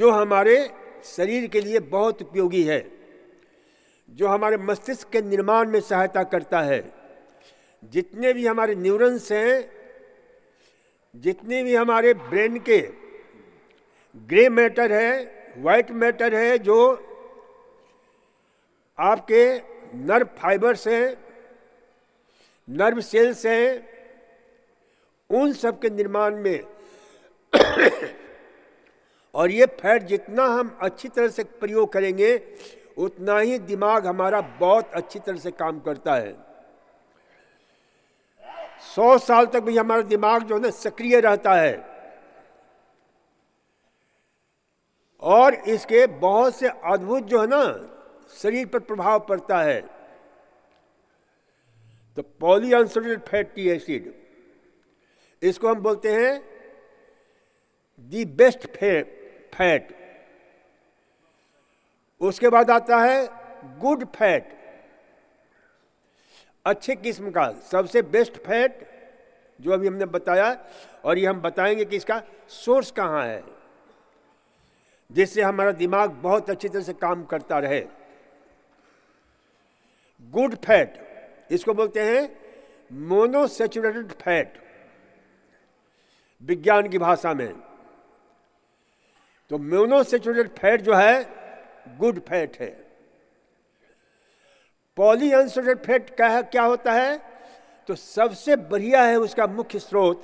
जो हमारे शरीर के लिए बहुत उपयोगी है, जो हमारे मस्तिष्क के निर्माण में सहायता करता है। जितने भी हमारे न्यूरॉन्स हैं, जितने भी हमारे ब्रेन के ग्रे मैटर है, वाइट मैटर है, जो आपके नर्व फाइबर्स हैं, नर्व सेल्स हैं, उन सब के निर्माण में और ये फैट जितना हम अच्छी तरह से प्रयोग करेंगे उतना ही दिमाग हमारा बहुत अच्छी तरह से काम करता है। 100 साल तक भी हमारा दिमाग जो है ना सक्रिय रहता है और इसके बहुत से अद्भुत जो है ना शरीर पर प्रभाव पड़ता है। तो पॉलीअनसैचुरेटेड फैटी एसिड, इसको हम बोलते हैं दी बेस्ट फैट। उसके बाद आता है गुड फैट, अच्छे किस्म का सबसे बेस्ट फैट जो अभी हमने बताया, और ये हम बताएंगे कि इसका सोर्स कहाँ है, जिससे हमारा दिमाग बहुत अच्छी तरह से काम करता रहे। गुड फैट, इसको बोलते हैं मोनोसैचुरेटेड फैट विज्ञान की भाषा में। तो मोनोसैचुरेटेड फैट जो है गुड फैट है। पॉलीअनसैचुरेटेड फैट क्या होता है? तो सबसे बढ़िया है उसका मुख्य स्रोत,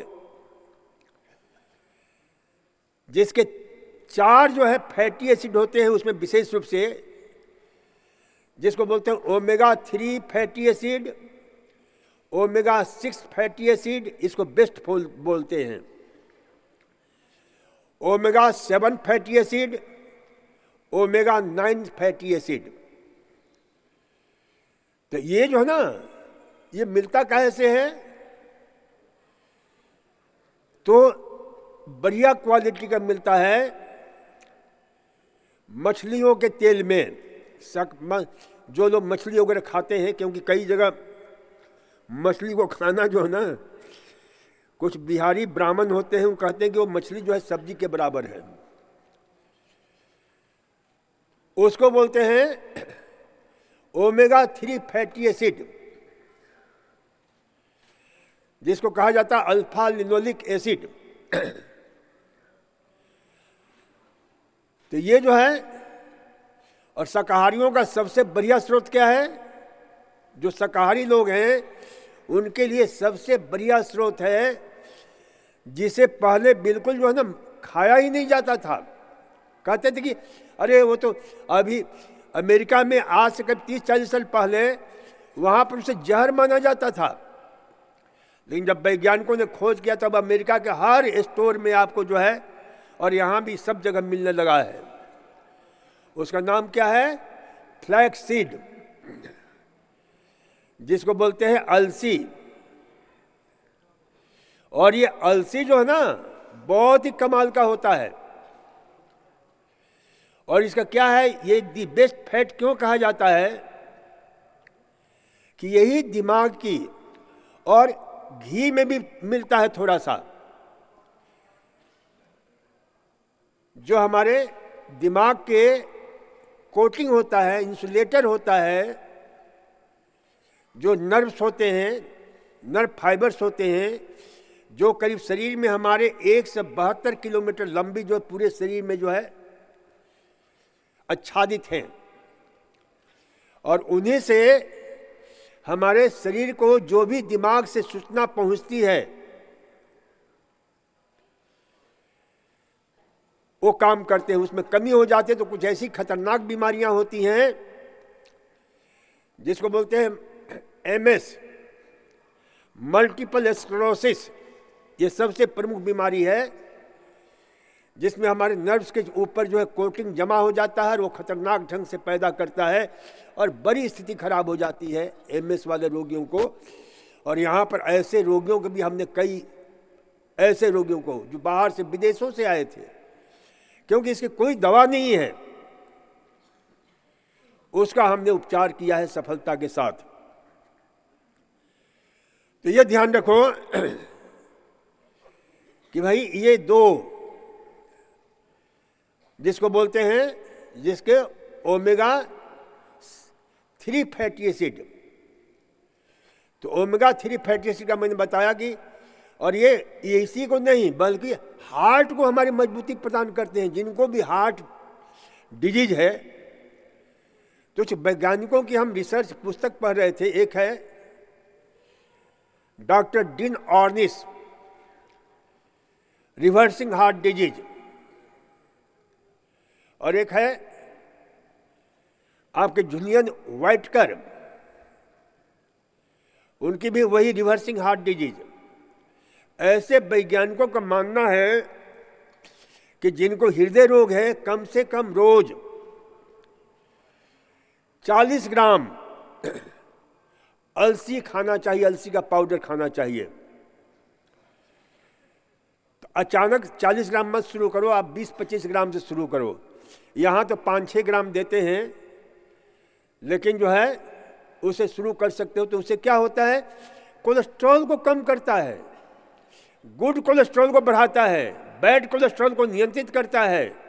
जिसके 4 जो है फैटी एसिड होते हैं उसमें, विशेष रूप से जिसको बोलते हैं omega 3 fatty acid, omega 6 fatty acid, इसको बेस्ट बोलते हैं। Omega 7 fatty acid, omega 9 fatty acid. तो ये जो है ना, ये मिलता कैसे है? तो बढ़िया क्वालिटी का मिलता है मछलियों के तेल में। जो लोग मछली वगैरह खाते हैं, क्योंकि कई जगह मछली को खाना जो है ना, कुछ बिहारी ब्राह्मण होते हैं, वो कहते हैं कि वो मछली जो है सब्जी के बराबर है। उसको बोलते हैं ओमेगा 3 फैटी एसिड, जिसको कहा जाता है अल्फा लिनोलिक एसिड। तो ये जो है, और शाकाहारियों का सबसे बढ़िया स्रोत क्या है? जो शाकाहारी लोग हैं उनके लिए सबसे बढ़िया स्रोत है, जिसे पहले बिल्कुल जो है ना खाया ही नहीं जाता था। कहते थे कि अरे वो तो अभी अमेरिका में आज से करीब 30-40 साल पहले वहाँ पर उसे जहर माना जाता था, लेकिन जब वैज्ञानिकों ने खोज किया तब अमेरिका के हर स्टोर में आपको जो है, और यहाँ भी सब जगह मिलने लगा है। उसका नाम क्या है? फ्लैक्स सीड, जिसको बोलते हैं अलसी। और ये अलसी जो है ना बहुत ही कमाल का होता है। और इसका क्या है, ये दी बेस्ट फैट क्यों कहा जाता है? कि यही दिमाग की, और घी में भी मिलता है थोड़ा सा, जो हमारे दिमाग के कोटिंग होता है, इंसुलेटर होता है, जो नर्व्स होते हैं, नर्व फाइबर्स होते हैं, जो करीब शरीर में हमारे 172 किलोमीटर लंबी जो पूरे शरीर में जो है आच्छादित हैं, और उन्हीं से हमारे शरीर को जो भी दिमाग से सूचना पहुंचती है वो काम करते हैं। उसमें कमी हो जाती है तो कुछ ऐसी खतरनाक बीमारियां होती हैं जिसको बोलते हैं एमएस, मल्टीपल स्क्लेरोसिस। ये सबसे प्रमुख बीमारी है जिसमें हमारे नर्व्स के ऊपर जो है कोटिंग जमा हो जाता है और वो खतरनाक ढंग से पैदा करता है और बड़ी स्थिति खराब हो जाती है एमएस वाले रोगियों को। और यहाँ पर ऐसे रोगियों को भी हमने कई ऐसे रोगियों को जो बाहर से विदेशों से आए थे, क्योंकि इसकी कोई दवा नहीं है, उसका हमने उपचार किया है सफलता के साथ। तो ये ध्यान रखो कि भाई ये 2 जिसको बोलते हैं, जिसके ओमेगा 3 फैटी एसिड। तो ओमेगा 3 फैटी एसिड का मैंने बताया कि, और ये इसी को नहीं बल्कि हार्ट को हमारी मजबूती प्रदान करते हैं। जिनको भी हार्ट डिजीज है, तो कुछ वैज्ञानिकों की हम रिसर्च पुस्तक पढ़ रहे थे। एक है डॉक्टर डिन ऑर्निस, रिवर्सिंग हार्ट डिजीज, और एक है आपके जूलियन वाइटकर, उनकी भी वही रिवर्सिंग हार्ट डिजीज। ऐसे वैज्ञानिकों का मानना है कि जिनको हृदय रोग है, कम से कम रोज 40 ग्राम अलसी खाना चाहिए, अलसी का पाउडर खाना चाहिए। तो अचानक 40 ग्राम मत शुरू करो, आप 20-25 ग्राम से शुरू करो। यहाँ तो 5-6 ग्राम देते हैं, लेकिन जो है उसे शुरू कर सकते हो। तो उससे क्या होता है, कोलेस्ट्रॉल को कम करता है, गुड कोलेस्ट्रॉल को बढ़ाता है, बैड कोलेस्ट्रॉल को नियंत्रित करता है।